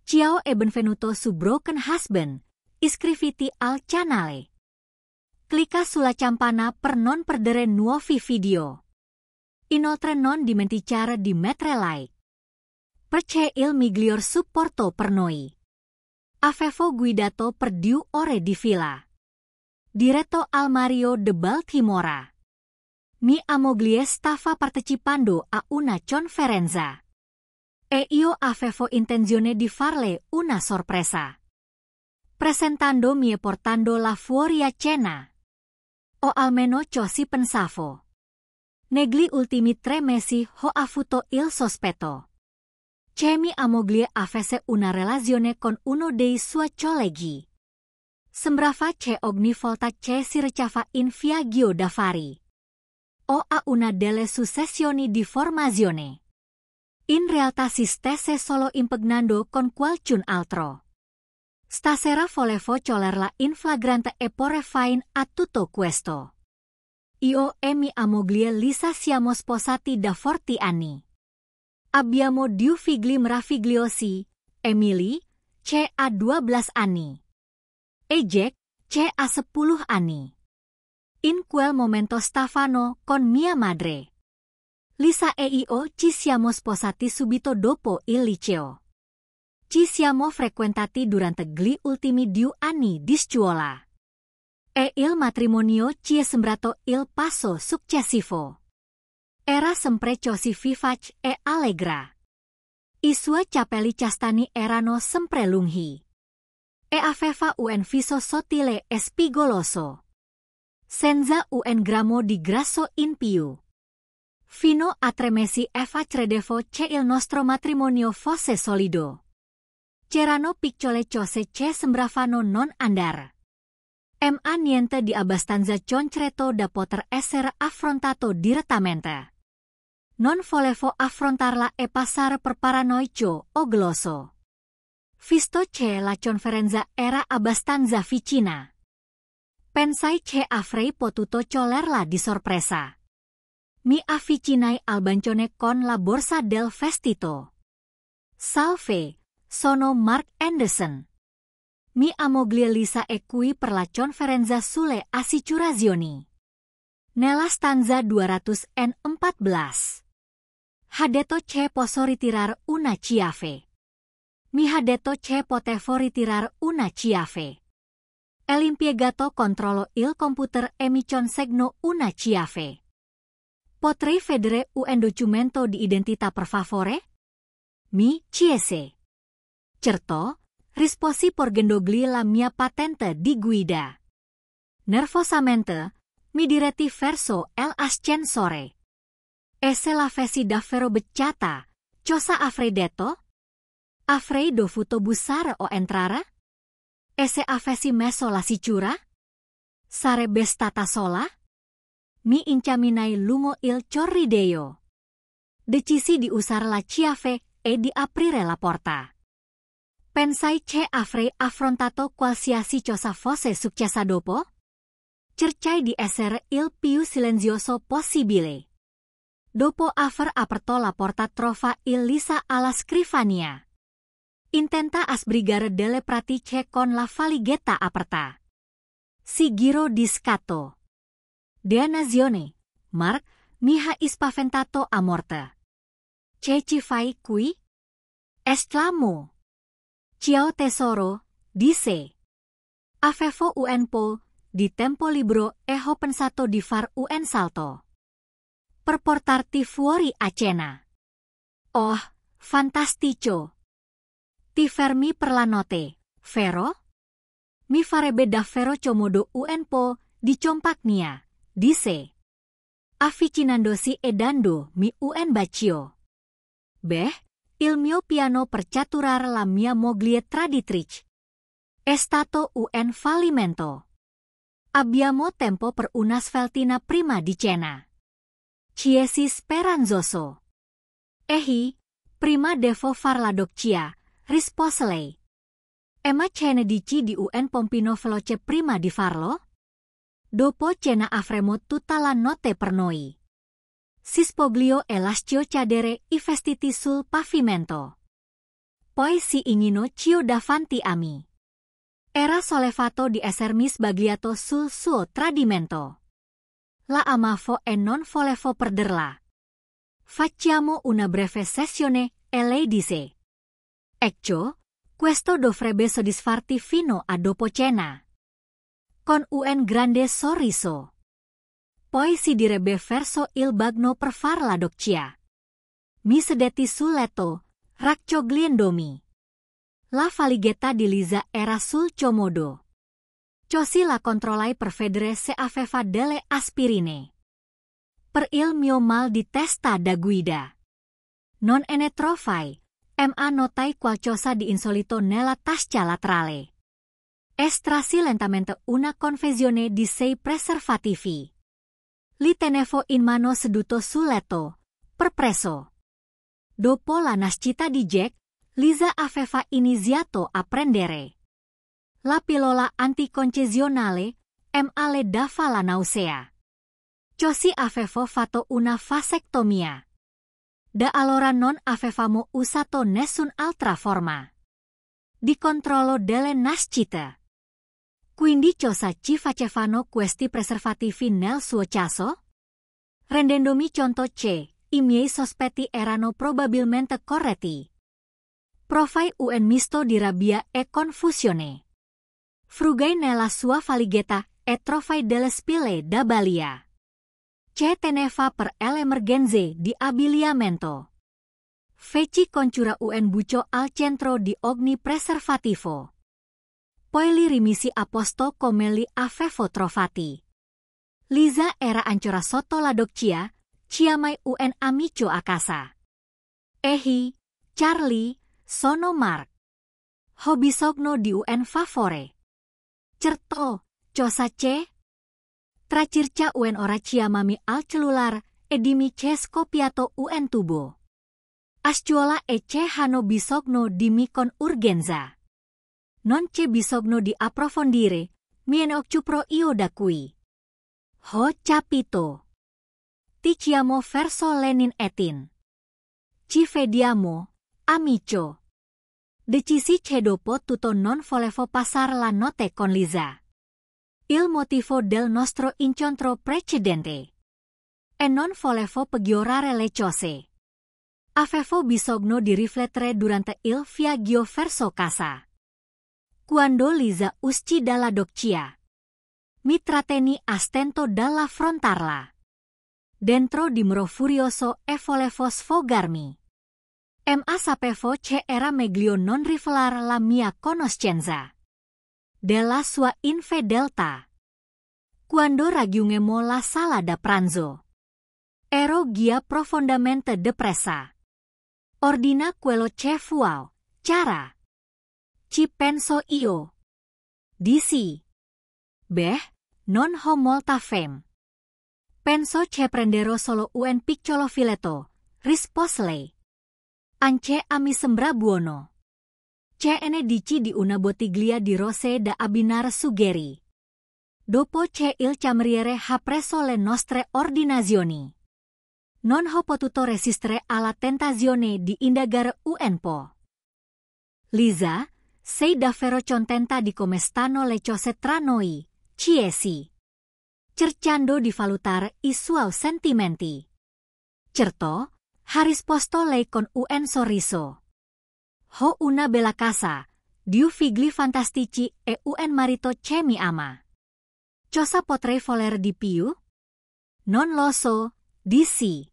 Ciao e benvenuto su Broken Husband, iscriviti al canale. Clicca sulla campana per non perdere nuovi video. Inoltre non dimenticare di mettere like. Perché il miglior supporto per noi. Avevo guidato per 2 ore di fila. Diretto al Mario de Baltimora. Mia moglie stava partecipando a una conferenza. E io avevo intenzione di farle una sorpresa. Presentandomi e portandola fuori a cena. O almeno ciò si pensavo. Negli ultimi 3 mesi ho avuto il sospetto. Che mia moglie avesse una relazione con uno dei suoi colleghi. Sembrava che ogni volta che si recava in viaggio d'affari. O a una delle successioni di formazione. In realtà si stesse solo impegnando con qualcun altro. Stasera volevo coglierla in flagrante e porre fine a tutto questo. Io e mia moglie Lisa siamo sposati da 40 anni. Abbiamo 2 figli meravigliosi, Emily, che ha 12 anni. E Jack, che ha 10 anni. In quel momento stavano con mia madre. Lisa e io ci siamo sposati subito dopo il liceo. Ci siamo frequentati durante gli ultimi 2 anni di scuola. E il matrimonio ci è sembrato il passo successivo. Era sempre così vivace e allegra. I suoi capelli castani erano sempre lunghi. E aveva un viso sottile e spigoloso. Senza un grammo di grasso in più. Fino a 3 mesi Eva credevo che il nostro matrimonio fosse solido. C'erano piccole cose che sembravano non andare. Ma niente di abbastanza concreto da poter essere affrontato direttamente. Non volevo affrontarla e passare per paranoico o glosso. Visto che la conferenza era abbastanza vicina. Pensai che avrei potuto coglierla di sorpresa. Mi avvicinai al bancone con la borsa del vestito. Salve, sono Mark Anderson. Mia moglie Lisa è qui per la conferenza sulle assicurazioni. Nella stanza 214. Ha detto che posso ritirare una chiave. Mi ha detto che potevo ritirare una chiave. L'impiegato controllo il computer e mi consegno una chiave. Potrei vedere un documento di identità per favore? Mi chiese. Certo, risposi porgendogli la mia patente di guida. Nervosamente, mi diretti verso l'ascensore. E se l'avessi davvero becciata, cosa avrei detto? Avrei dovuto bussare o entrare? E se avessi messo la sicura? Sarebbe stata sola? Mi incamminai lungo il corridoio. Decisi di usare la chiave e di aprire la porta. Pensai che avrei affrontato qualsiasi cosa fosse successa dopo? Cercai di essere il più silenzioso possibile. Dopo aver aperto la porta trova Lisa alla scrivania. Intenta a sbrigare delle pratiche con la valigetta aperta. Si girò di scatto. Dannazione, Mark, mi ha spaventato a morte. Che ci fai qui? Esclamò. Ciao tesoro, disse. Avevo un po' di tempo libero e ho pensato di far un salto. Per portarti fuori a cena. Oh, fantastico. Ti fermi per la notte, vero? Mi farebbe davvero comodo un po' di compagnia. Disse. Avvicinandosi e dandomi un bacio. Beh, il mio piano per catturare la mia moglie traditrice. È stato un fallimento. Abbiamo tempo per una sveltina prima di cena. Chiesi speranzoso. Ehi, prima devo far la doccia, rispose lei. Ma ce ne dici di un pompino veloce prima di farlo? Dopo cena avremo tutta la notte per noi. Si spogliò e lasciò cadere I vestiti sul pavimento. poi si ingino cio davanti a me. Era sollevato di essermi sbagliato sul suo tradimento. La amavo e non volevo perderla. Facciamo una breve sessione e lei disse: Ecco, questo dovrebbe soddisfarti fino a dopo cena. Con un grande sorriso. Poi si direbbe verso il bagno per far la doccia. Mi sedetti sul letto, raccogliendomi. La valigetta di Liza era sul comodo. Così la controllai per vedere se aveva delle aspirine. Per il mio mal di testa da guida. Non ne trovai, ma notai qualcosa di insolito nella tasca laterale. Estrasi lentamente una confezione di 6 preservativi. Li tenevo in mano seduto sul letto, perpresso. Dopo la nascita di Jack, Liza aveva iniziato a prendere la pillola anticoncezionale, ma le dava la nausea. Così avevo fatto una vasectomia. Da allora non avevamo usato nessun'altra forma di controllo delle nascite. Quindi cosa ci facevano questi preservativi nel suo caso? Rendendomi conto che i miei sospetti erano probabilmente corretti. Provai un misto di rabbia e confusione. Frugai nella sua valigetta e trovai delle spille da balia. Che teneva per l'emergenze di abbigliamento. Feci concura un buco al centro di ogni preservativo. Poi li rimisi a posto come li avevo trovati. Liza era ancora sotto la doccia, chiamai un amico a casa. Ehi, Charlie, sono Mark. Ho bisogno di un favore. Certo, cosa c'è? Tracirca un ora chiamami al cellulare e dimmi che scoppiato un tubo. Asciuola e che hanno bisogno dimmi con urgenza. Non c'è bisogno di approfondire, mi ne occuperò io da qui. Ho capito. Ti chiamo verso Lenin etin. Ci vediamo, amico. Decisi che dopo tutto non volevo passare la notte con Liza. Il motivo del nostro incontro precedente. E non volevo peggiorare le cose. Avevo bisogno di riflettere durante il viaggio verso casa. Quando Liza uscì dalla doccia, mi trattenni a stento dall'affrontarla. Dentro di me furioso e volevo sfogarmi. Ma sapevo che era meglio non rivelare la mia conoscenza della sua infedeltà. Quando raggiungemmo la sala da pranzo, ero già profondamente depressa. Ordina quello che vuoi, cara. Ci penso io. Dissi. Beh, non ho molta fame. Penso che prenderò solo un piccolo filetto, rispose lei. Anche a mi sembra buono. Ce ne dici di una bottiglia di rosé da abbinare sugheri. Dopo che il cameriere ha preso le nostre ordinazioni, non ho potuto resistere alla tentazione di indagare un po'. Liza, sei davvero contenta di come stanno le cose tra noi, chiesi, cercando di valutare i suoi sentimenti. Certo, ha risposto lei con un sorriso. Ho una bella casa, 2 figli fantastici e un marito che mi ama. Cosa potrei voler di più? Non lo so, dissi.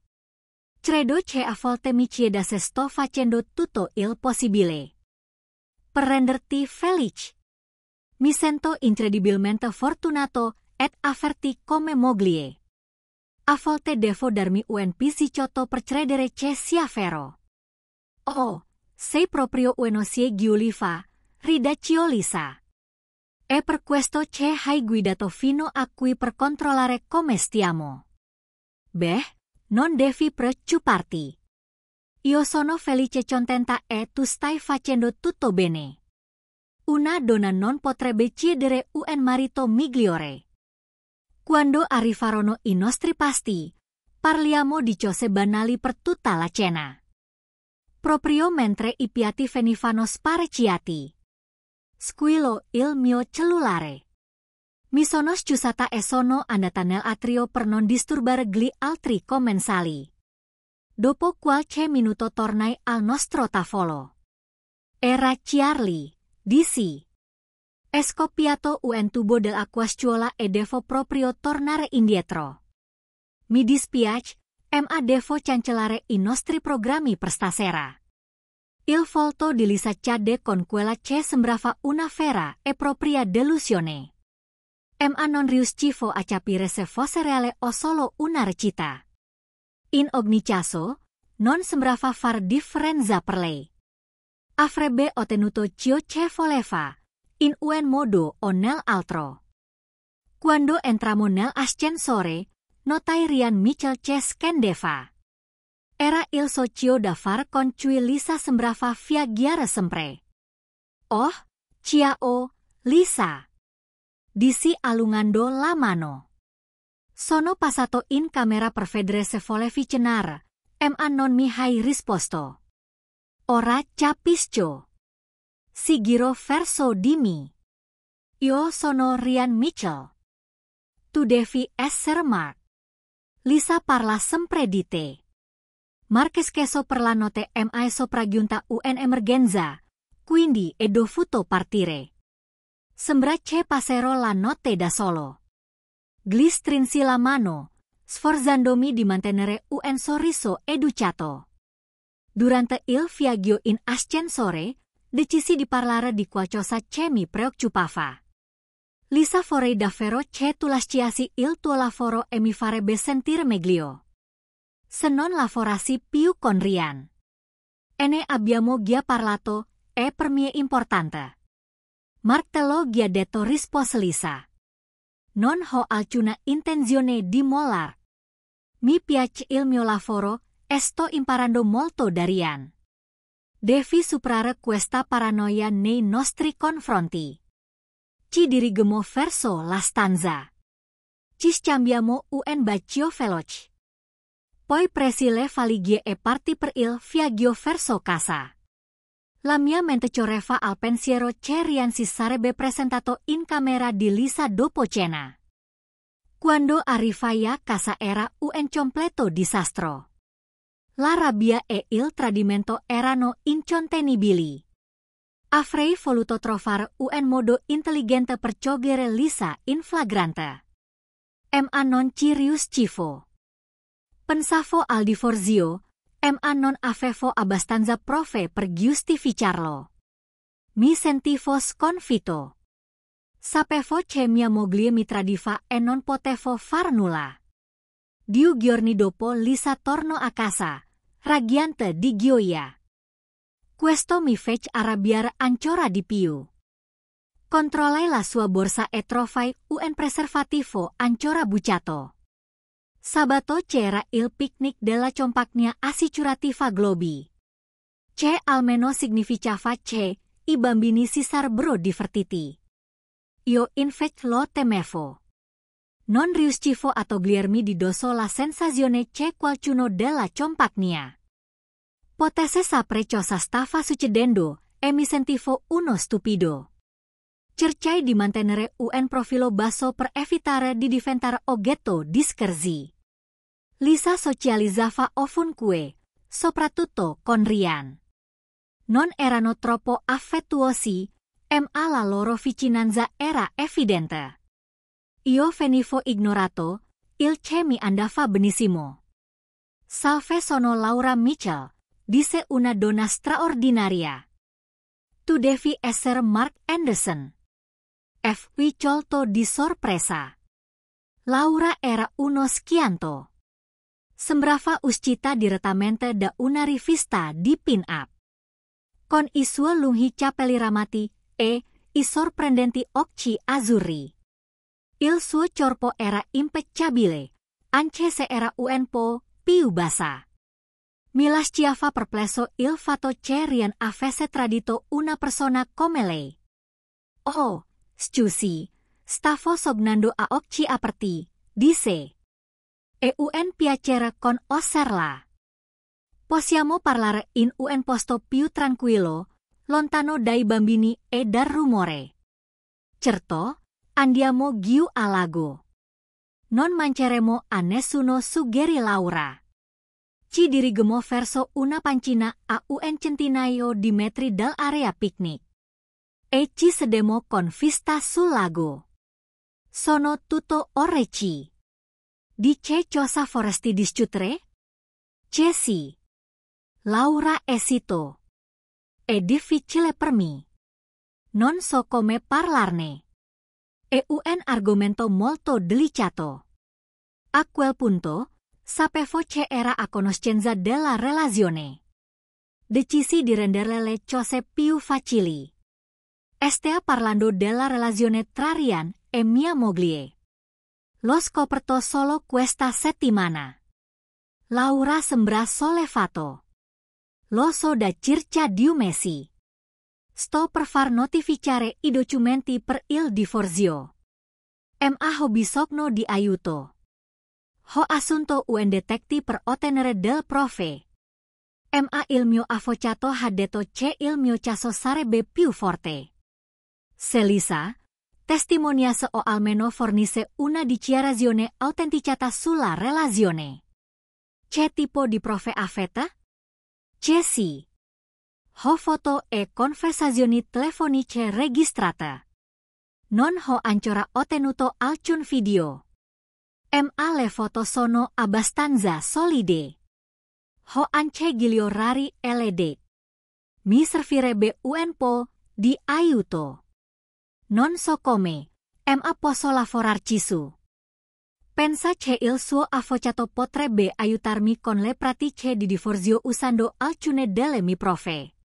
Credo che a volte mi chieda se sto facendo tutto il possibile per renderti felice. Mi sento incredibilmente fortunato ed averti come moglie. A volte devo darmi un pizzicato per credere che sia vero. Oh, sei proprio uno Giuliva, ridaccio Lisa. È per questo che hai guidato fino a qui per controllare come stiamo. Beh, non devi preoccuparti. Io sono felice contenta e tu stai facendo tutto bene. Una donna non potrebbe chiedere un marito migliore. Quando arrivarono i nostri pasti, parliamo di cose banali per tutta la cena. proprio mentre I piatti venivano spareciati. Squillo il mio cellulare. Mi sono scusata e sono andata nell'atrio per non disturbare gli altri commensali. Dopo qualche minuto tornai al nostro tavolo. Era Charlie, dissi. È scoppiato un tubo dell'acquascuola e devo proprio tornare indietro. Mi dispiace, ma devo cancellare I nostri programmi per stasera. Il volto di Lisa cade con quella che sembrava una vera e propria delusione. Ma non riuscivo a capire se fosse reale o solo una recita. In ogni caso, non sembrava far differenza per lei. Avrebbe ottenuto ciò che voleva, in un modo o nell'altro. Quando entramo nell'ascensore, notai Ryan Mitchell che scendeva. Era il socio da far con cui Lisa sembrava viaggiare sempre. Oh, ciao, Lisa. Dissi allungando la mano. Sono passato in camera per vedere se volevi cenare, ma non mi hai risposto. Ora capisco. Si girò verso di me. Io sono Ryan Mitchell. Tu devi essere Mark. Lisa parla sempre di te. Mark è sceso per la notte ma è sopraggiunta un'emergenza, quindi è dovuto partire. Sembra che passerò la notte da solo. Gli strinsi la mano, sforzandomi di mantenere un sorriso educato. Durante il viaggio in ascensore, decisi di parlare di qualcosa che mi preoccupava. Lisa vorrei davvero che tu lasciassi il tuo lavoro e mi farebbe sentire meglio. Se non lavorassi più con Ryan. Ne abbiamo già parlato, e per me è importante. Mark te lo ha detto, rispose Lisa. Non ho alcuna intenzione di mollar. Mi piace il mio lavoro e sto imparando molto da Ryan. Devi superare questa paranoia nei nostri confronti. Ci dirigiamo verso la stanza. Ci scambiamo un bacio veloce. Poi presi le valigie e partì per il viaggio verso casa. La mia mente correva al pensiero che Ryan si sarebbe presentato in camera di Lisa dopo cena. Quando arrivai a casa era un completo disastro. La rabbia e il tradimento erano incontenibili. Avrei voluto trovare un modo intelligente per cogliere Lisa in flagrante. Ma non ci riuscivo. Pensavo al divorzio, ma non avevo abbastanza prove per giustificarlo. Mi sentivo sconfitto. Sapevo che mia moglie mi tradiva e non potevo far nulla. 2 giorni dopo Lisa tornò a casa, raggiante di gioia. Questo mi fece arrabbiare ancora di più. Controllai la sua borsa e trovai un preservativo ancora bucato. Sabato c'era il picnic della compagnia assicurativa Globi. Che almeno significava che I bambini si sarebbero divertiti. Io invece lo temevo. Non riuscivo a togliermi di dosso la sensazione che qualcuno della compagnia potesse sapere cosa stava succedendo e mi sentivo uno stupido. Cercai di mantenere un profilo basso per evitare di diventare oggetto di scherzi. Lisa socializzava ovunque, soprattutto con Ryan. Non erano troppo affettuosi, ma la loro vicinanza era evidente. Io venivo ignorato, il che mi andava benissimo. Salve, sono Laura Mitchell, disse una donna straordinaria. Tu devi essere Mark Anderson. Fui colto di sorpresa. Laura era uno schianto. Sembrava uscita direttamente da una rivista di pin-up. Con I suoi lunghi capelli ramati e I sorprendenti occhi azzurri. Il suo corpo era impeccabile, anche se era un po' più bassa. Mi lasciava perplesso il fatto che Ryan avesse tradito una persona come lei. Oh, scusi, stavo sognando a occhi aperti, disse. È un piacere conoscerla. Possiamo parlare in un posto più tranquillo, lontano dai bambini e dal rumore. Certo, andiamo giù al lago. Non mancheremo a nessuno, suggerì Laura. Ci dirigemmo verso una pancina a un centinaio di metri dall'area picnic. E ci sedemmo con vista sul lago. Sono tutto orecchi. Dice cosa vorresti discutere? Sì. Laura esitò. È difficile per me. Non so come parlarne. È un argomento molto delicato. A quel punto, sapevo che era a conoscenza della relazione. Decisi di rendere le cose più facili. Stia parlando della relazione tra Ryan e mia moglie. L'ho scoperto solo questa settimana. Laura sembra sollevato. Lo so da circa 2 mesi. Sto per far notificare i documenti per il divorzio. Ho bisogno di aiuto. Ho assunto un detective per ottenere del prove. Il mio avvocato ha detto che il mio caso sarebbe più forte. Se Lisa, testimoniasse o almeno fornisse una dichiarazione autenticata sulla relazione. Che tipo di prove avete? Sì. Ho foto e conversazioni telefoniche registrate. Non ho ancora ottenuto alcun video. Le foto sono abbastanza solide. Ho anche gli orari LED. Mi servirebbe un po' di aiuto. Non so come. Posso lavorarci su. Pensa che il suo avvocato potrebbe aiutarmi con le pratiche di divorzio usando alcune delle mie prove.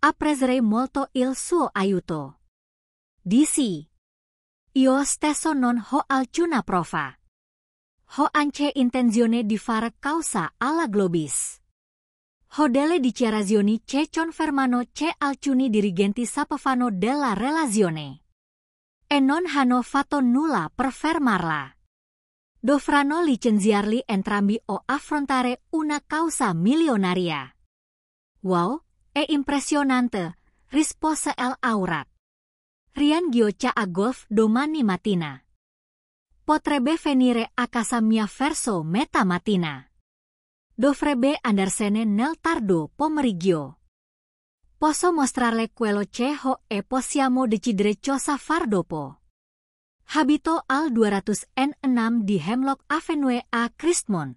Apprezzerei molto il suo aiuto. Dici. Io stesso non ho alcuna prova. Ho anche intenzione di fare causa alla Globis. Ho delle dichiarazioni che confermano che alcuni dirigenti sapevano della relazione. E non hanno fatto nulla per fermarla. Dovranno licenziarli entrambi o affrontare una causa milionaria. Wow, è impressionante, rispose Laura. Ryan gioca a golf domani mattina. Potrebbe venire a casa mia verso metà mattina. Dovrebbe andarsene nel tardo pomeriggio. Posso mostrarle quello che ho e possiamo decidere cosa far dopo. Abito al 206 di Hemlock Avenue a Christmont.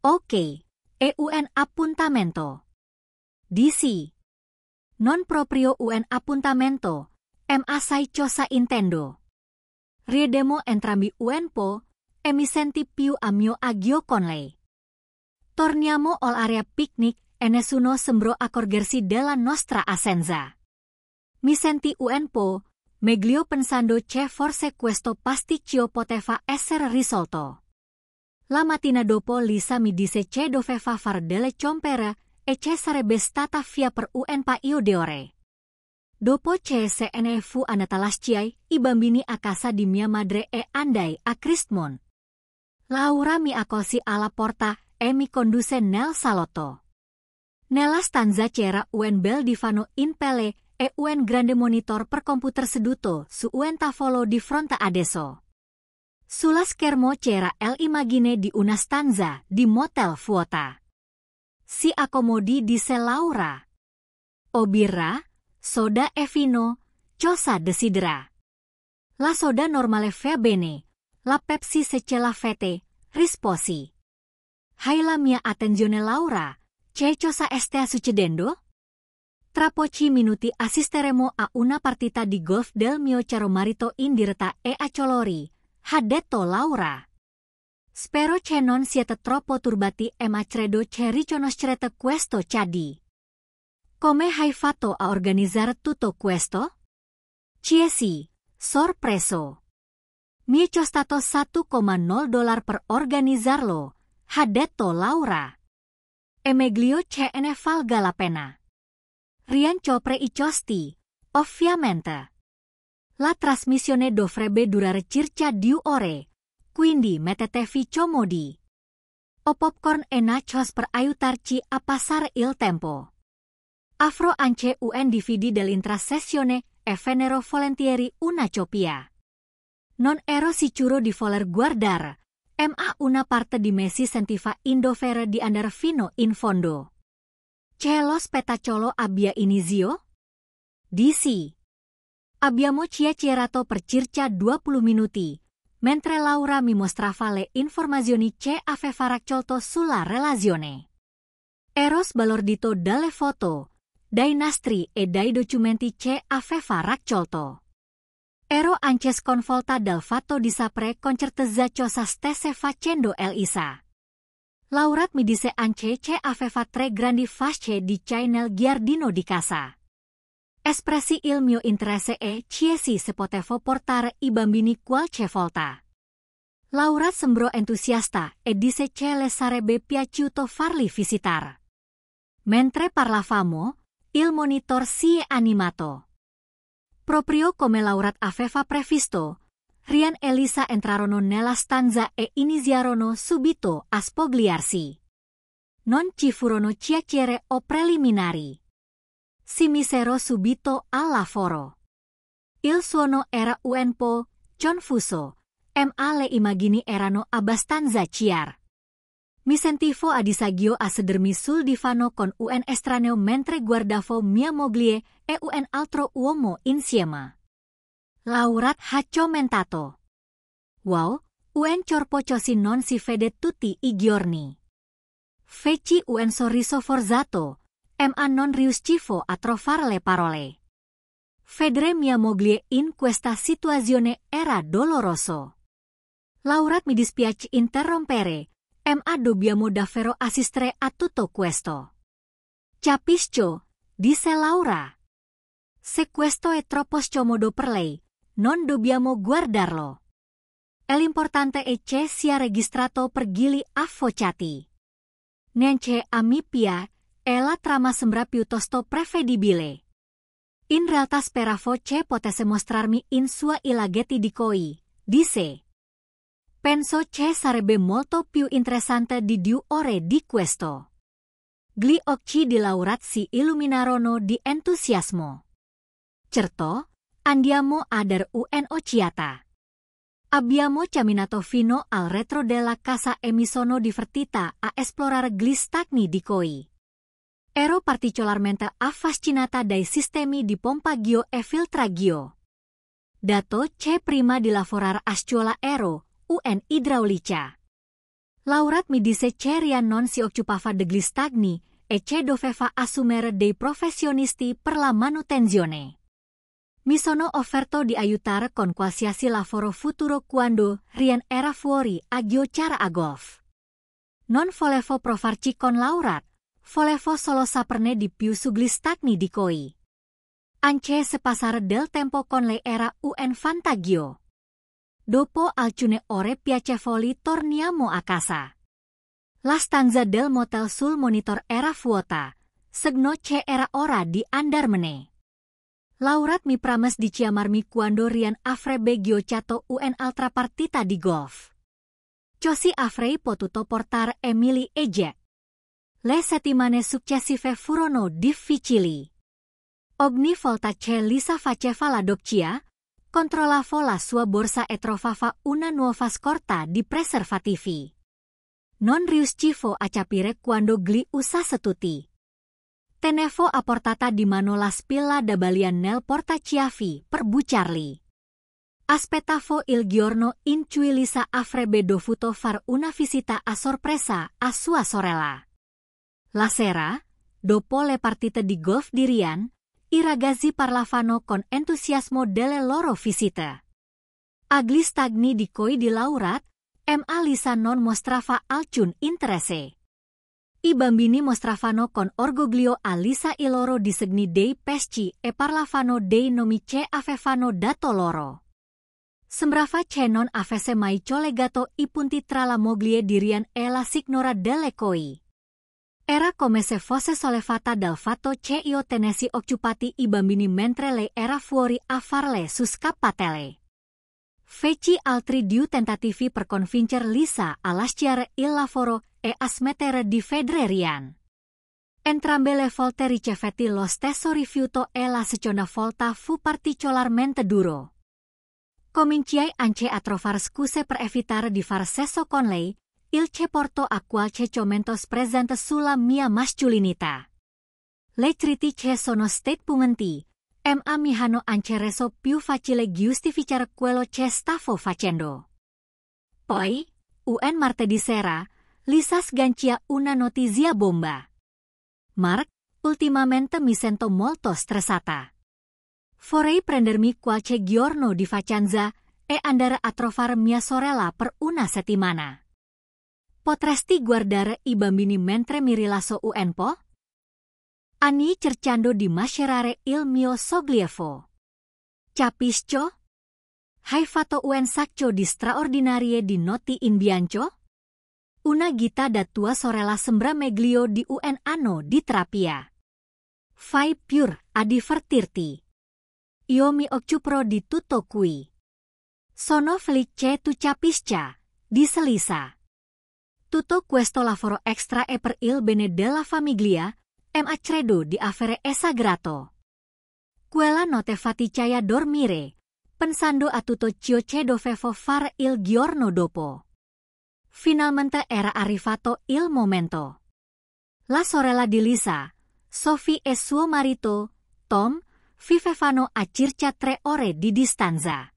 Ok, è un appuntamento. Dici. Non proprio un appuntamento, assai cosa intendo. Riedemo entrambi un po' e mi senti più a mio agio con lei. Torniamo all'area picnic e nessuno sembrò accorgersi della nostra assenza. Mi senti un po' meglio pensando che forse questo pasticcio poteva essere risolto. La mattina dopo Lisa mi disse che doveva far delle compere e che sarebbe stata via per un paio di ore. Dopo che se ne fu andata a lasciare i bambini a casa di mia madre e andai a Christmont. Laura mi accolse alla porta e mi condusse nel salotto. Nella stanza c'era un bel divano in pelle e un grande monitor per computer seduto su un tavolo di fronte ad esso. Sulla schermo c'era l'immagine di una stanza di motel vuota. Si accomodi, disse Laura. O birra, soda e vino, cosa desidera? La soda normale va bene, la Pepsi se ce l'avete, risposi. Hai la mia attenzione Laura, che cosa sta succedendo? Tra pochi minuti assisteremo a una partita di golf del mio caro marito in diretta e a colori, ha detto Laura. Spero che non siete troppo turbati e ma credo che riconoscerete questo Chadi. Come hai fatto a organizzare tutto questo? Sì, sorpreso. Mi è costato $1,0 per organizzarlo, ha detto Laura. E meglio che ne valga la pena. Ryan copre i costi, ovviamente. La trasmissione dovrebbe durare circa 2 ore, quindi mettetevi comodi. O popcorn e nachos per aiutarci a passare il tempo. Afro anche un DVD dell'intra sessione e vennero volentieri una copia. Non ero sicuro di voler guardare, ma una parte di me sentiva indovere di andare fino in fondo. C'è lo spettacolo abbia inizio? Di sì. Abbiamo chiacchierato per circa 20 minuti, mentre Laura mi mostrava le informazioni che aveva raccolto sulla relazione. Ero sbalordito dalle foto, dai nastri e dai documenti che aveva raccolto. Ero anche sconvolta dal fatto di sapere con certezza cosa stesse facendo Elisa. Laura mi disse anche che aveva 3 grandi fasce di chai nel giardino di casa. Espresi il mio interesse e chiesi se potevo portare i bambini qualche volta. Laura sembrò entusiasta e disse che le sarebbe piaciuto farli visitare. Mentre parlavamo, il monitor si è animato. Proprio come Laura aveva previsto, Rian e Lisa entrarono nella stanza e iniziarono subito a spogliarsi. Non ci furono chiacchiere o preliminari. Si misero subito al lavoro. Il suono era un po' confuso, ma le immagini erano abbastanza chiare. Mi sentivo a disagio a sedermi sul divano con un estraneo mentre guardavo mia moglie e un altro uomo insieme. Laura ha commentato: "Wow, un corpo così non si vede tutti i giorni." Feci un sorriso forzato, ma non riuscivo a trovare le parole. Vedere mia moglie in questa situazione era doloroso. Laura mi dispiace interrompere, ma dobbiamo davvero assistere a tutto questo. Capisco, disse Laura. Se questo è troppo scomodo per lei, non dobbiamo guardarlo. L'importante è che sia registrato per gli avvocati. Neanche a me piace e la trama sembra piuttosto prevedibile. In realtà speravo che potesse mostrarmi in sua i laghetti di koi, disse. Penso che sarebbe molto più interessante di 2 ore di questo. Gli occhi di Laura si illuminarono di entusiasmo. Certo, andiamo a dare un'occhiata. Abbiamo camminato fino al retro della casa e mi sono divertita a esplorare gli stagni di koi. Ero particolarmente affascinata dai sistemi di pompaggio e filtraggio. Dato che prima di lavorare a scuola ero un idraulica. Laura mi disse che Rian non si occupava degli stagni e che doveva assumere dei professionisti per la manutenzione. Mi sono offerto di aiutare con qualsiasi lavoro futuro quando Rian era fuori a giocare a golf. Non volevo provarci con Laura, volevo solo saperne di più sugli stagni di koi. Anche se passare del tempo con lei era un vantaggio. Dopo alcune ore piacevoli torniamo a casa. La stanza del motel sul monitor era vuota, segno che era ora di andarmene. Laura mi promise di chiamarmi quando Rian avrebbe giocato un'altra partita di golf. Così avrei potuto portare Emily e Jack. Le settimane successive furono difficili. Ogni volta che Lisa faceva la doppia, controllavo la sua borsa e trovava una nuova scorta di preservativi. Non riuscivo a capire quando gli usasse tutti. Tenevo a portata di mano la spilla da balian nel portachiavi per bucarli. Aspettavo il giorno in cui Lisa avrebbe dovuto fare una visita a sorpresa a sua sorella. La sera, dopo le partite di golf di Rian, i ragazzi parlavano con entusiasmo delle loro visite. Agli stagni di koi di Laura, ma Lisa non mostrava alcun interesse. I bambini mostravano con orgoglio a Lisa i loro disegni dei pesci e parlavano dei nomi che avevano dato loro. Sembrava che non avesse mai collegato i punti tra la moglie di Rian e la signora delle koi. Era come se fosse sollevata dal fatto che io tenessi occupati i bambini mentre lei era fuori a farle su scappatelle. Feci altri 2 tentativi per convincere Lisa a lasciare il lavoro e asmettere di federerian. Entrambe le volte ricevetti lo stesso rifiuto e la seconda volta fu particolarmente duro. Cominciai anche a trovare scuse per evitare di far sesso con lei, il che portò a qualche commento presente sulla mia mascolinità. Le critiche sono state punenti, ma mi hanno anche reso più facile giustificare quello che stavo facendo. Poi, un martedì sera, Lisa sgancia una notizia bomba. Mark, ultimamente mi sento molto stressata. Vorrei prendermi qualche giorno di vacanza e andare a trovare mia sorella per una settimana. Potresti guardare i bambini mentre mi rilasso un po'? Anni cercando di mascherare il mio sollievo. Capisco? Hai fatto un sacco di straordinarie di notti in bianco? Una gita da tua sorella sembra meglio di un anno di terapia. Fai pure a divertirti. Io mi occuperò di tutto qui. Sono felice tu capisci, disse Lisa. Tutto questo lavoro extra è per il bene della famiglia, ma credo di avere esagerato. Quella notte faticai a dormire, pensando a tutto ciò che dovevo fare il giorno dopo. Finalmente era arrivato il momento. La sorella di Lisa, Sophie e suo marito, Tom, vivevano a circa 3 ore di distanza.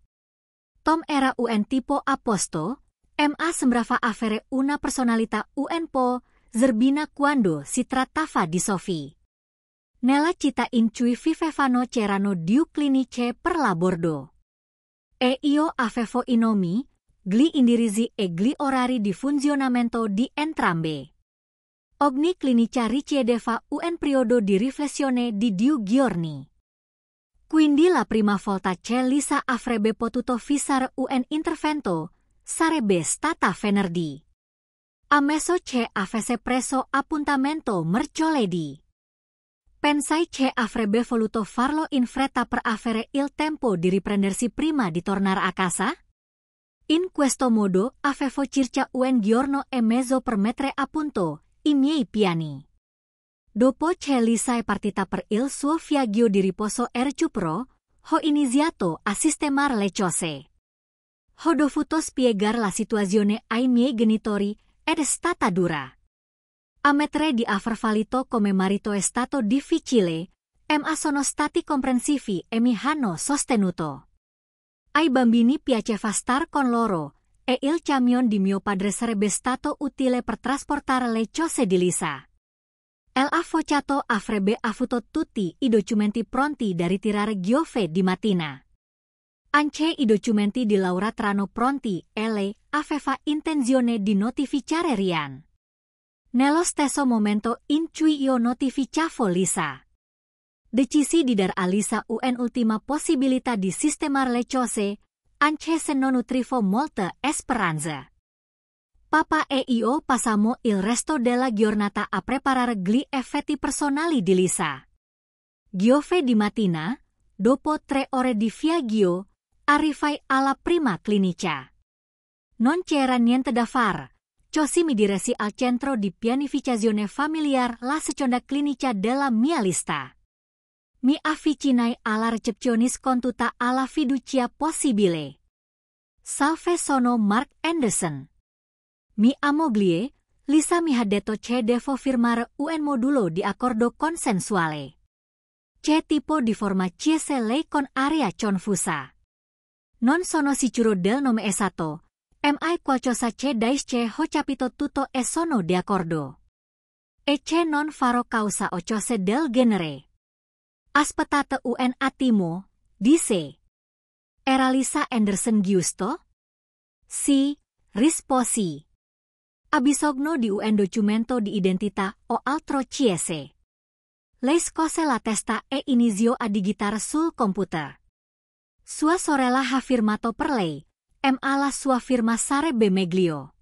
Tom era un tipo a posto, ma sembrava avere una personalità un po' zerbina quando si trattava di Sophie. Nella città in cui vivevano c'erano 2 cliniche per l'aborto. E io avevo i nomi, gli indirizzi e gli orari di funzionamento di entrambe. Ogni clinica richiedeva un periodo di riflessione di 2 giorni. Quindi la prima volta che Lisa avrebbe potuto fissare un intervento sarebbe stata venerdì. Ammesso che avesse preso appuntamento mercoledì. Pensai che avrebbe voluto farlo in fretta per avere il tempo di riprendersi prima di tornare a casa? In questo modo avevo circa un giorno e mezzo per mettere a punto i miei piani. Dopo che Lisa è partita per il suo viaggio di riposo e recupero, ho iniziato a sistemare le cose. Ho dovuto spiegare la situazione ai miei genitori ed è stata dura. Ammettere di aver fallito come marito è stato difficile, ma sono stati comprensivi e mi hanno sostenuto. Ai bambini piaceva star con loro, e il camion di mio padre sarebbe stato utile per trasportare le cose di Lisa. L'avvocato avrebbe avuto tutti i documenti pronti da ritirare Giove di mattina. Anche i documenti di Laura erano pronti e lei aveva intenzione di notificare Ryan. Nello stesso momento in cui io notificavo Lisa. Decisi di dar a Lisa un'ultima possibilità di sistemare le cose, anche se non nutrivo molta speranza. Papa e io passammo il resto della giornata a preparare gli effetti personali di Lisa. Giove di mattina, dopo 3 ore di viaggio, arrivai alla prima clinica. Non c'era niente da fare. Così mi diresi al centro di pianificazione familiare, la seconda clinica della mia lista. Mi avvicinai alla receptionist con tutta la fiducia possibile. Salve, sono Mark Anderson. Mi ammoglie, Lisa mi ha detto che devo firmare un modulo di accordo consensuale. Che tipo di forma chiese lei con aria confusa. Non sono sicuro del nome esatto. Mi qualcosa che dice ho capito tutto e sono d'accordo. E che non farò causa o cose del genere. Aspettate un attimo, disse. Era Lisa Anderson giusto? Sì, risposi. Ha bisogno di un documento di identità o altro chiese. Lei scosse la testa e iniziò a digitare sul computer. Sua sorella ha firmato per lei. Ma la sua firma sarebbe meglio.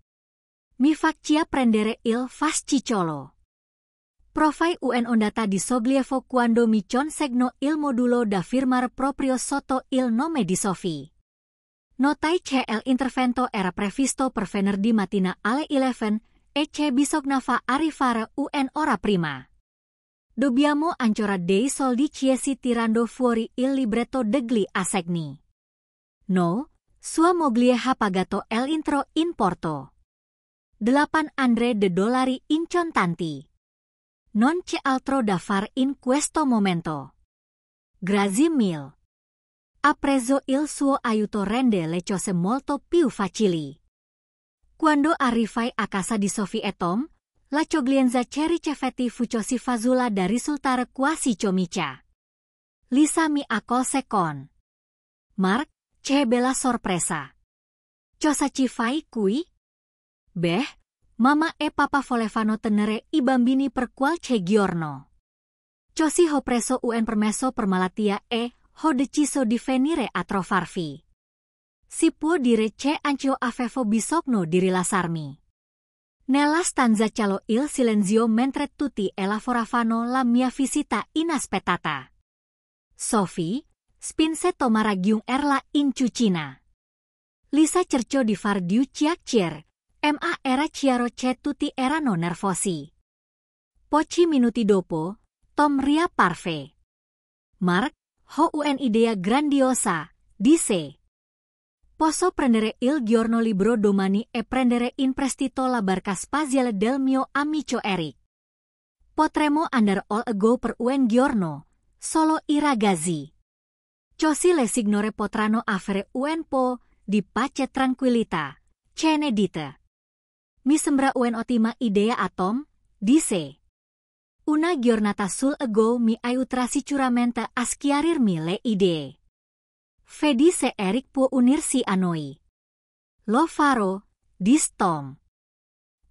Mi faccia prendere il fascicolo. Provai un'ondata di sollievo quando mi consegno il modulo da firmare proprio sotto il nome di Sophie. Notai che l'intervento era previsto per venerdì mattina alle 11 ece bisognava arrivare un ora prima. Dobbiamo ancora dei soldi chiesi tirando fuori il libretto degli assegni. No, sua moglie ha pagato l'intro in porto. $800 in contanti. Non c'è altro da fare in questo momento. Grazie mille. Ha preso il suo aiuto rende le cose molto più facili. Quando arrivai a casa di Sophie e Tom, l'accoglienza ci ricevetti fuciosi fazzola da risultare quasi comica. Lisa mi accolse con: Mark, che bella sorpresa. Cosa ci fai qui? Beh, mamma e papà volevano tenere i bambini per qualche giorno. Così ho preso un permesso per malattia e ho deciso di venire a trovarvi. Si può dire che anch'io avevo bisogno di rilassarmi. Nella stanza c'era il silenzio mentre tutti elaboravano la mia visita inaspettata. Sophie spinse Tom a raggiungerla in cucina. Lisa cercò di far due chiacchiere, ma era chiaro che tutti erano nervosi. Pochi minuti dopo, Tom riapparve. Mark, ho un'idea grandiosa, disse. Posso prendere il giorno libero domani e prendere in prestito la barca spaziale del mio amico Eric. Potremmo andare all ago per un giorno, solo i ragazzi. Così le signore potranno avere un po' di pace e tranquillità, ce ne dite? Mi sembra un'ottima idea a Tom, disse. Una giornata sul ago mi aiuterà sicuramente a schiarirmi le idee. Vedi se Eric può unirsi a noi. Lo farò, disse Tom.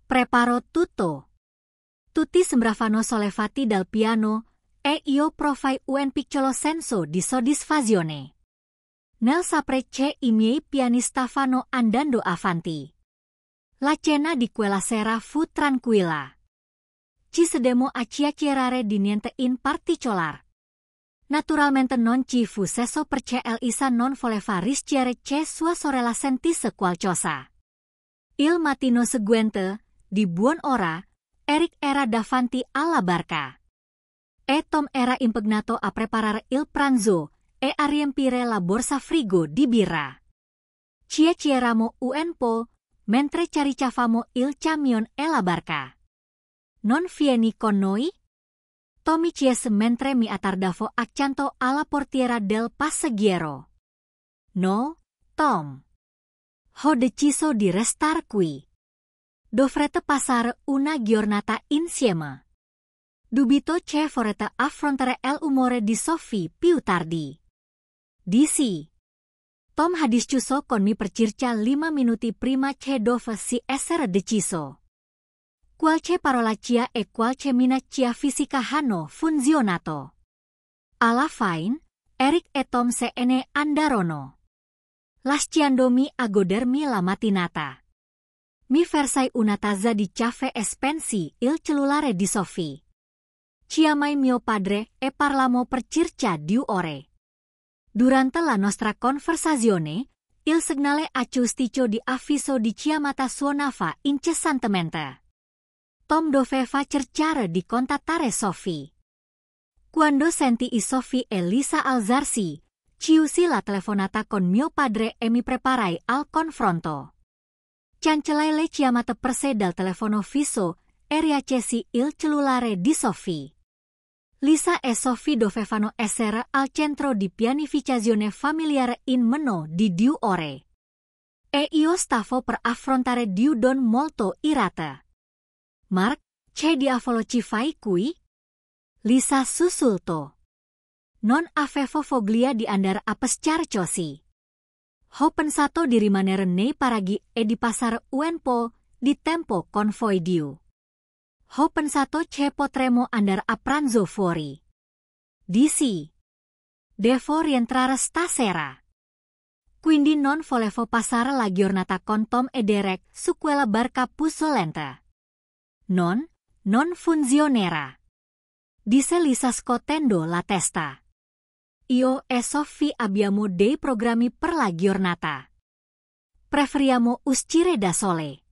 Preparo tutto. Tutti sembravano sollevati dal piano e io provai un piccolo senso di soddisfazione. Nel sapere che i miei piani stavano andando avanti. La cena di quella sera fu tranquilla. Ci sedemmo a chiacchierare di niente in particolare. Naturalmente non ci fu sesso perché Elisa non voleva rischiare che sua sorella sentisse qualcosa. Il mattino seguente, di buon'ora, Eric era davanti alla barca. E Tom era impegnato a preparare il pranzo e a riempire la borsa frigo di birra. Chiacchierammo un po' mentre caricavamo il camion e la barca. Non vieni con noi? Tommy chiese mentre mi attardavo accanto alla portiera del passeggero. No, Tom. Ho deciso di restare qui. Dovrete passare una giornata insieme. Dubito che vorrete affrontare l'umore di Sophie più tardi. Dici. Tom ha discusso con me per circa 5 minuti prima che dovessi essere deciso. Qualche parolaccia e qualche minaccia fisica hanno funzionato. Alla fine, Eric e Tom se ne andarono. Lasciandomi a godermi la mattinata. Mi versai una tazza di caffè e spensi il cellulare di Sophie. Chiamai mio padre e parlammo per circa 2 ore. Durante la nostra conversazione, il segnale acoustico di avviso di chiamata suonava incessantemente. Tom doveva cercare di contattare Sophie. Quando sentii Sophie e Lisa alzarsi, chiusi la telefonata con mio padre e mi preparai al confronto. Cancellai le chiamate perse dal telefono fisso e riaccesi il cellulare di Sophie. Lisa e Sophie dovevano essere al centro di pianificazione familiare in meno di 2 ore. E io stavo per affrontare due don molto irate. Mark, che diavolo ci fai qui? Lisa sussultò. Non avevo voglia di andare a pescar così. Ho pensato di rimanere nei paraggi e di passare un po' di tempo con voi due. Ho pensato che potremmo andare a pranzo fuori. Dici. Devo rientrare stasera. Quindi non volevo passare la giornata con Tom e Derek su quella barca puzzolente. Non funzionerà. Disse Lisa scotendo la testa. Io e Sophie abbiamo dei programmi per la giornata. Preferiamo uscire da sole.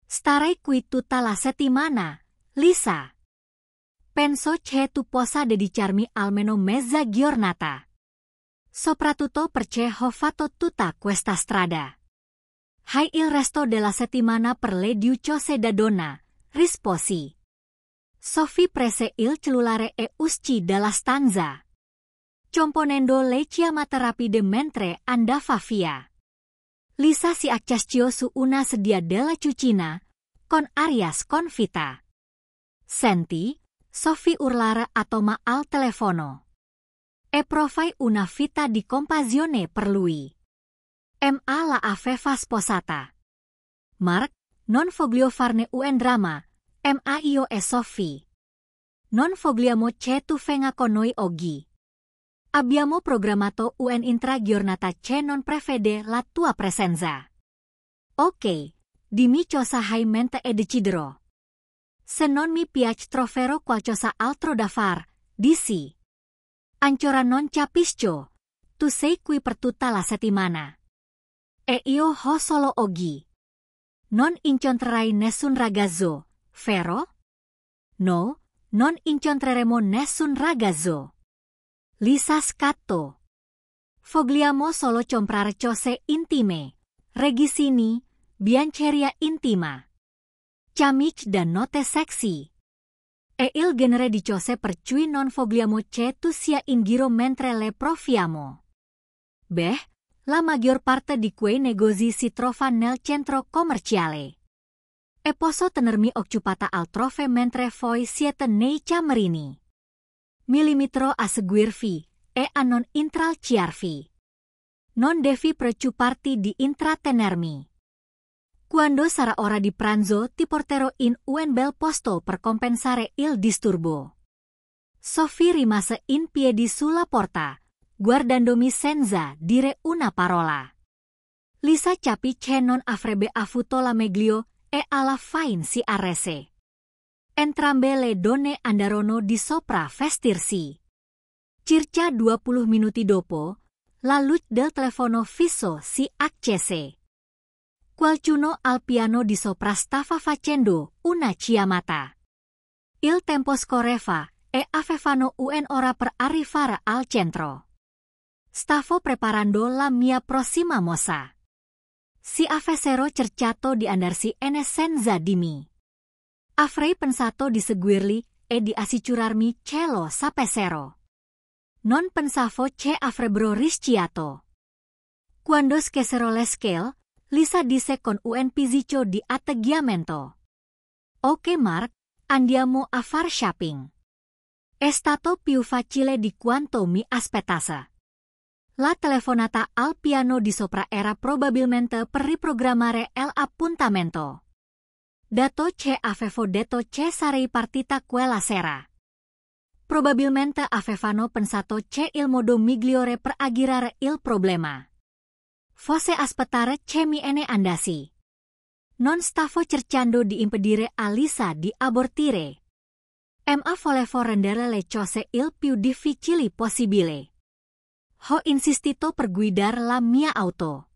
Stare qui tutta la settimana, Lisa. Penso che tu possa dedicarmi almeno mezza giornata. Soprattutto perché ho fatto tutta questa strada. Hai il resto della settimana per le diucciose da donna, risposi. Sophie prese il cellulare e uscì dalla stanza, componendo le chiamate rapide mentre andava via. Lisa si accasciò su una sedia della cucina, con aria sconfitta. Senti, Sophie urlare a Toma al telefono. E provai una vita di compassione per lui. Ma la aveva sposata. Mark, non voglio farne un drama, ma io e Sophie. Non vogliamo che tu venga con noi oggi. Abbiamo programmato un intra-giornata che non prevede la tua presenza. Ok, dimmi cosa hai mente e deciderò. Se non mi piace troverò qualcosa altro da far, dici. Ancora non capisco, tu sei qui per tutta la settimana. E io ho solo oggi. Non incontrerai nessun ragazzo, vero? No, non incontreremo nessun ragazzo. Lisa scattò. Vogliamo solo comprare cose intime, reggiseni, biancheria intima, camic dan note seksi. E il genere di cose per cui non vogliamo che tu sia in giro mentre le proviamo. Beh, la maggior parte di quei negozi si trova nel centro commerciale. E posso tenermi occupata altrove mentre voi siete nei camerini. Mi limiterò a seguirvi e a non intralciarvi. Non devi preoccuparti di intrattenermi. Quando sarà ora di pranzo ti porterò in un bel posto per compensare il disturbo. Sophie rimase in piedi sulla porta, guardandomi senza dire una parola. Lisa capì che non avrebbe avuto la meglio e alla fine si arrese. Entrambe le donne andarono di sopra vestirsi. Circa 20 minuti dopo, la luce del telefono fisso si accese. Qualcuno al piano di sopra stava facendo una chiamata. Il tempo scorreva e avevano un'ora per arrivare al centro. Stavo preparando la mia prossima mossa. Si avessero cercato di andarsi senza di me. Avrei pensato di seguirli e di assicurarmi che lo sapessero. Non pensavo che avrebbero rischiato. Quando scesero le scale, Lisa disse con un pisiccio di atteggiamento. Ok Mark, andiamo a far shopping. È stato più facile di quanto mi aspettassi. La telefonata al piano di sopra era probabilmente per riprogrammare l'appuntamento. Dato che avevo detto che sarei partita quella sera. Probabilmente avevano pensato che il modo migliore per aggirare il problema fosse aspettare che mi andassi. Non stavo cercando di impedire a Lisa di abortire. Ma volevo rendere le cose il più difficili possibile. Ho insistito per guidare la mia auto.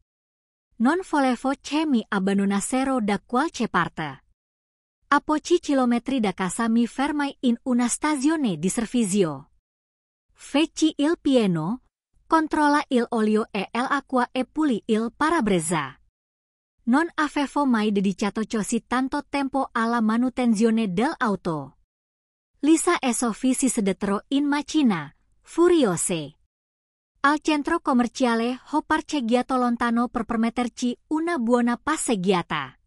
Non volevo che mi abbandonassero da qualche parte. A pochi chilometri da casa mi fermai in una stazione di servizio. Feci il pieno, controlla il olio e l'acqua e pulì il parabrezza. Non avevo mai dedicato così tanto tempo alla manutenzione dell'auto. Lisa e Sophie si sedettero in macchina, furiose. Al centro commerciale ho parcheggiato lontano per permetterci una buona passeggiata.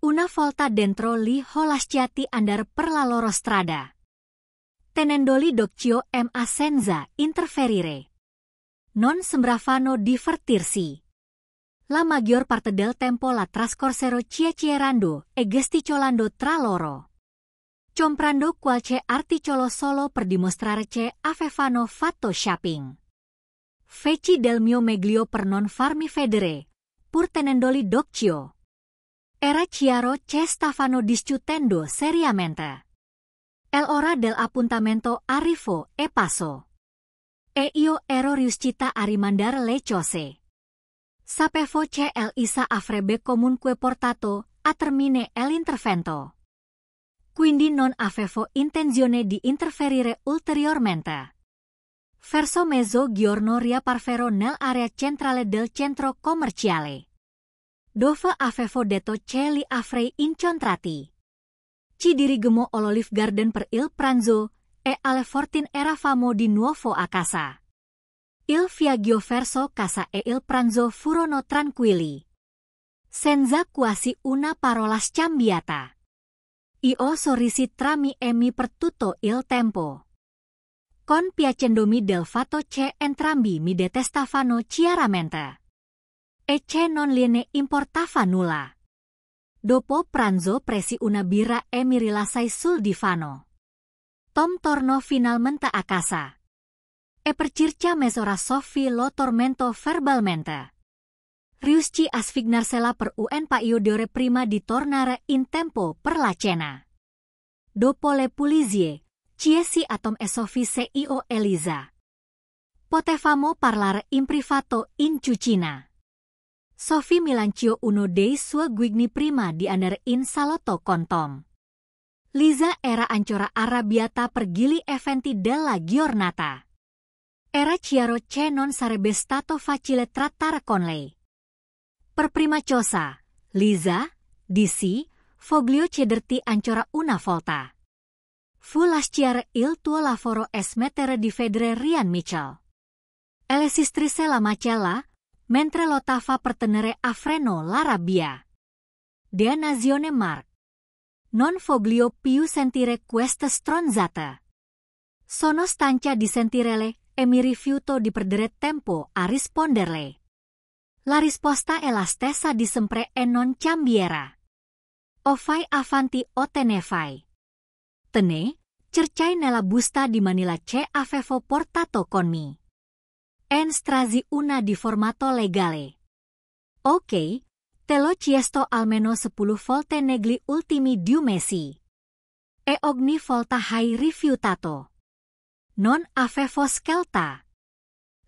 Una volta dentro li ho lasciati andare per la loro strada. Tenendoli d'occhio ma senza interferire. Non sembravano divertirsi. La maggior parte del tempo la trascorsero chiacchierando e gesticolando tra loro, comprando qualche articolo solo per dimostrare che avevano fatto shopping. Feci del mio meglio per non farmi vedere, pur tenendoli d'occhio. Era chiaro che stavano discutendo seriamente. L'ora dell'appuntamento arrivò e passò. E io ero riuscita a rimandare le cose. Sapevo che Elisa avrebbe comunque portato a termine l'intervento. Quindi non avevo intenzione di interferire ulteriormente. Verso mezzogiorno riapparvero nell'area centrale del centro commerciale. Dove avevo detto che li avrei incontrati. Ci dirigemo all'Olive Garden per il pranzo e alle 14 eravamo di nuovo a casa. Il viaggio verso casa e il pranzo furono tranquilli. Senza quasi una parola scambiata. Io sorrisi tra me e mi per tutto il tempo. Con piacendomi del fatto che entrambi mi detestavano chiaramente. E che non gliene importava nulla. Dopo pranzo presi una birra e mi rilassai sul divano. Tom tornò finalmente a casa. E per circa mezz'ora Sophie lo tormentò verbalmente. Riuscì a sfignarsela per un paio d'ore prima di tornare in tempo per la cena. Dopo le pulizie, chiesi a Tom e Sophie se io e Lisa potevamo parlare in privato in cucina. Sophie mi lanciò uno dei suoi guigni prima di andare in salotto con Tom. Lisa era ancora arrabbiata per gli eventi della giornata. Era chiaro che non sarebbe stato facile trattare con lei. Per prima cosa, Lisa, dissi, voglio chiederti ancora una volta. Fu lasciare il tuo lavoro e smettere di vedere Ryan Mitchell. Elle si strinse la macella, mentre lottava per tenere a freno la rabbia. Dannazione Mark. Non voglio più sentire queste stronzate. Sono stanca di sentirle e mi rifiuto di perdere tempo a risponderle. La risposta è la stessa di sempre e non cambierà. O fai avanti o te ne fai. Tenè, cercai nella busta di Manila che avevo portato con me. En strasi una di formato legale. Ok, te l'ho chiesto almeno 10 volte negli ultimi 2 mesi. E ogni volta hai rifiutato. Non avevo scelta.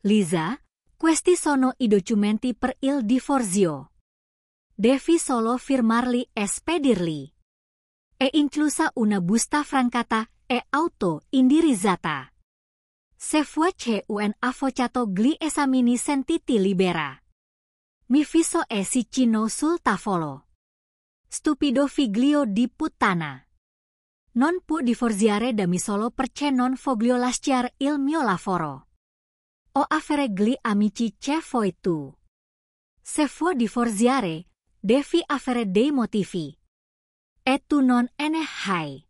Lisa, questi sono I documenti per il divorzio. Devi solo firmarli e spedirli. È inclusa una busta francata e auto indirizzata. Se vuoi un avvocato gli esamini sentiti libera. Mi fisso e si chinò sul tavolo. Stupido figlio di puttana. Non può divorziare da me solo perché non voglio lasciare il mio lavoro. O avere gli amici che vuoi tu. Se vuoi divorziare, devi avere dei motivi. E tu non ne hai.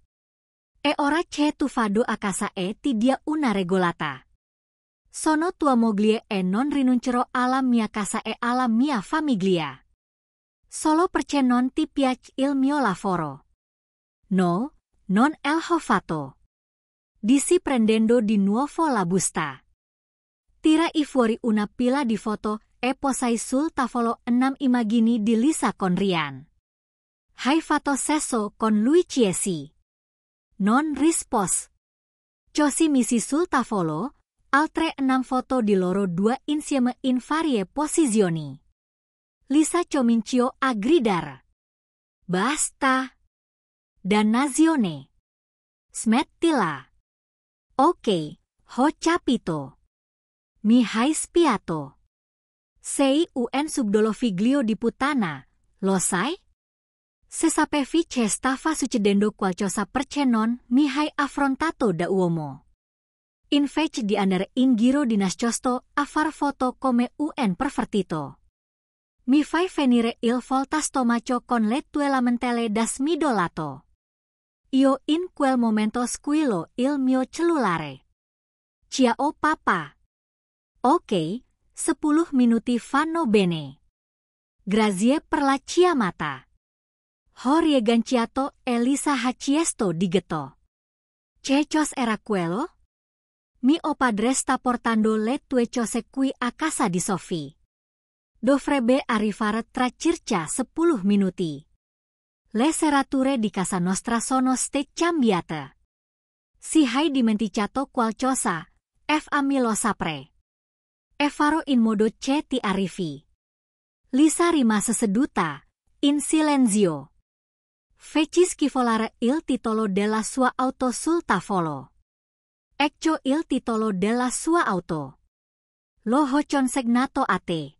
E ora che tu vado a casa e ti dia una regolata. Sono tua moglie e non rinuncerò alla mia casa e alla mia famiglia. Solo perché non ti piace il mio lavoro. No, non l'ho fatto. Dissi prendendo di nuovo la busta. Tirai fuori una pila di foto e posai sul tavolo 6 immagini di Lisa con Ryan. Hai fatto sesso con lui Chiesi. Non rispos. Ciosi misi sul tavolo, altre 6 foto di loro 2 insieme in varie posizioni. Lisa cominciò a gridare. Basta. Dannazione. Smettila. Ok, ho capito. Mi hai spiato. Sei un subdolo figlio di puttana, lo sai? Se sapevi che stava succedendo qualcosa perché non mi hai affrontato da uomo. Invece di andare in giro di nascosto a far foto come un pervertito. Mi fai venire il volta stomaco con le tue lamentele da smidolato. Io in quel momento squillo il mio cellulare. Ciao papà. Ok, 10 minuti fanno bene. Grazie per la chiamata. Ho rieganciato e Lisa ha chiesto di getto. Che cosa era quello? Mio padre sta portando le tue cose qui a casa di Sophie. Dovrebbe arrivare tra circa 10 minuti. Le serrature di casa nostra sono state cambiate. Se hai dimenticato qualcosa, fammi lo sapere. E farò in modo che ti arrivi. Lisa rimase seduta, in silenzio. Feci scivolare il titolo della sua auto sul tavolo. Ecco il titolo della sua auto. Lo ho consegnato a te.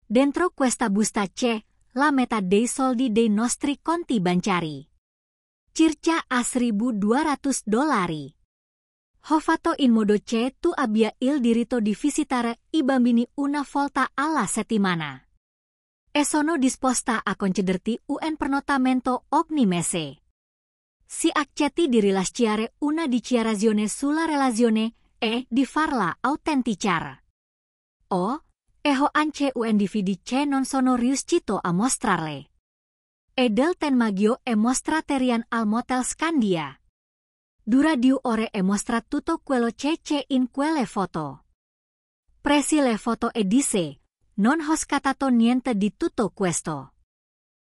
Dentro questa busta c'è la metà dei soldi dei nostri conti bancari. Circa a $1.200. Ho fatto in modo che tu abbia il diritto di visitare i bambini una volta alla settimana. E sono disposta a concederti un pernottamento ogni mese. Si accetti di rilasciare una dichiarazione sulla relazione e di farla autenticare. Oh, e ho anche un DVD che non sono riuscito a mostrarle. E del 10 maggio e mostraterian al Motel Scandia. Dura 2 ore e mostra tutto quello che c'è in quelle foto. Presi le foto e disse, non ho scattato niente di tutto questo.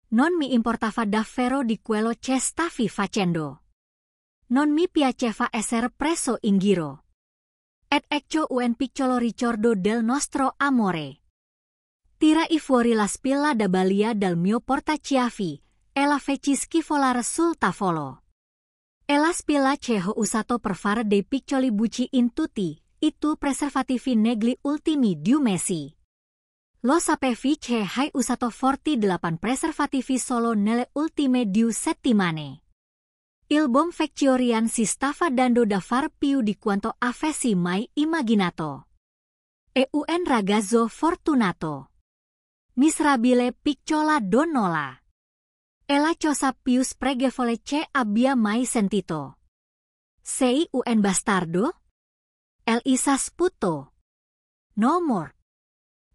Non mi importava davvero di quello che stavi facendo. Non mi piaceva essere preso in giro. Ed ecco un piccolo ricordo del nostro amore. Tirai fuori la spilla da balia dal mio portachiavi e la feci scivolare sul tavolo. E la spilla che ho usato per fare dei piccoli buchi in tutti i tuoi preservativi negli ultimi 2 mesi. Lo sapevi che hai usato 48 preservativi solo nelle ultime 2 settimane. Il buon Victorian si stava dando da far più di quanto avessi mai immaginato. E un ragazzo fortunato. Miserabile piccola donnola. E la cosa più spregevole che abbia mai sentito. Sei un bastardo? Elisa sputo. No more.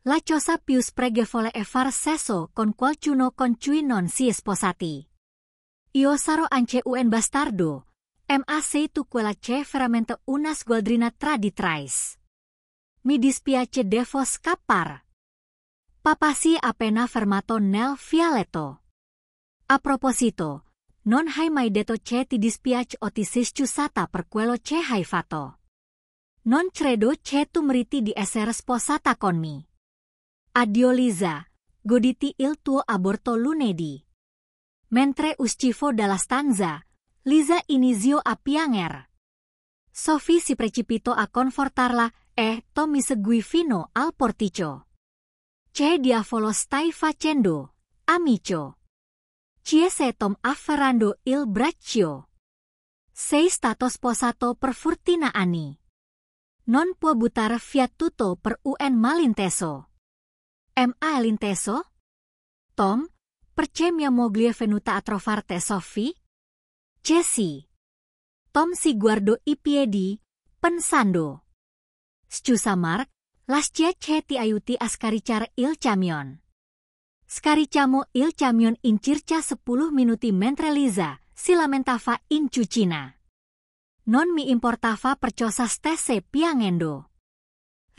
La cosa più spregevole è far sesso con qualcuno con cui non si è sposati. Io sarò anche un bastardo, ma sei tu quella che veramente una sgualdrina tra di trais. Mi dispiace devo scappare. Papà si è appena fermato nel vialetto. A proposito, non hai mai detto che ti dispiace o ti sei scusata per quello che hai fatto. Non credo che tu meriti di essere sposata con me. Addio Lisa, goditi il tuo aborto lunedì. Mentre uscivo dalla stanza, Lisa iniziò a piangere. Sophie si precipitò a confortarla e Tom mi seguì fino al porticcio. Che diavolo stai facendo, amico? Chiese Tom afferrando il braccio. Sei stato sposato per fortuna anni. Non può buttare via tutto per un malinteso. Ma l'inteso? Tom, perché mia moglie è venuta a trovarti, Sophie? Jessie. Tom si guardò i piedi, pensando. Scusa Mark, lascia che ti aiuti a scaricare il camion. Scaricciamo il camion in circa 10 minuti mentre Lisa si lamentava in cucina. Non mi importava perciò stesse piangendo.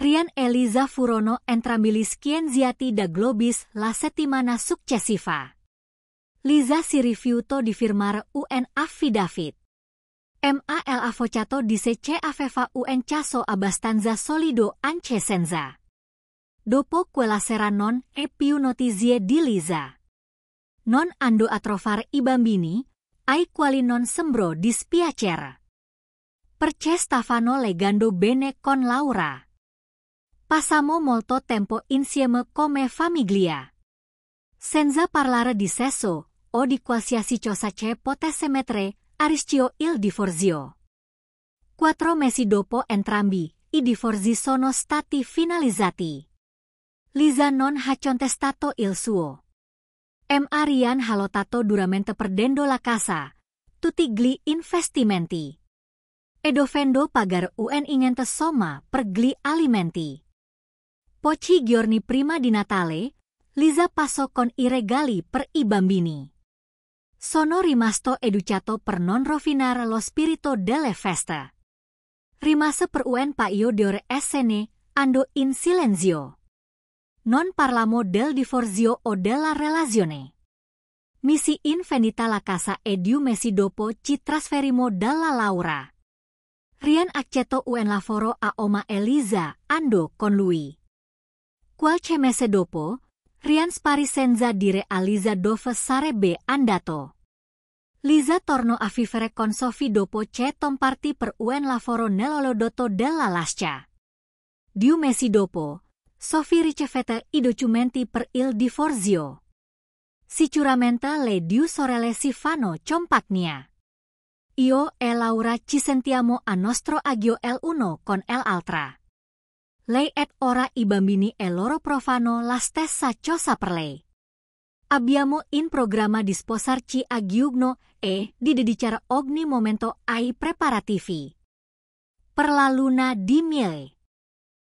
Ryan e Lisa furono entrambi gli scienziati da Globis la settimana successiva. Lisa si rifiutò di firmare un affidavit. Ma l'avvocato disse che aveva un caso abbastanza solido anche senza. Dopo quella sera non è più notizie di Lisa. Non andò a trovare i bambini, ai quali non sembrò dispiacere. Perché stavano legando bene con Laura. Passamo molto tempo insieme come famiglia. Senza parlare di sesso o di qualsiasi cosa che potesse mettere a rischio il divorzio. 4 mesi dopo entrambi, i divorzi sono stati finalizzati. Lisa non ha contestato il suo. Ma Ryan ha lottato duramente perdendo la casa, tutti gli investimenti. E dovendo pagare un ingente somma per gli alimenti. Pochi giorni prima di Natale, Lisa passò con i regali per i bambini. Sono rimasto educato per non rovinare lo spirito delle feste. Rimase per un paio di ore e se ne andò in silenzio. Non parlammo del divorzio o della relazione. Mi si invendita la casa e 2 mesi dopo ci trasferimmo dalla Laura. Ryan accettò un lavoro a Oma Elisa, andò con lui. Qualche mese dopo, Ryan sparì senza dire a Lisa dove sarebbe andato. Liza torno a vivere con Sophie dopo che comparti per un lavoro nell'olodotto della lascia. 2 mesi dopo, Sophie ricevette I documenti per il divorzio. Sicuramente le 2 sorelle si fanno compagnia. Io e Laura ci sentiamo a nostro agio l'uno con l'altra. Lei ed ora I bambini e loro provano la stessa cosa per lei. Abbiamo in programma di sposarci a giugno e di dedicare ogni momento ai preparativi per la luna di miele.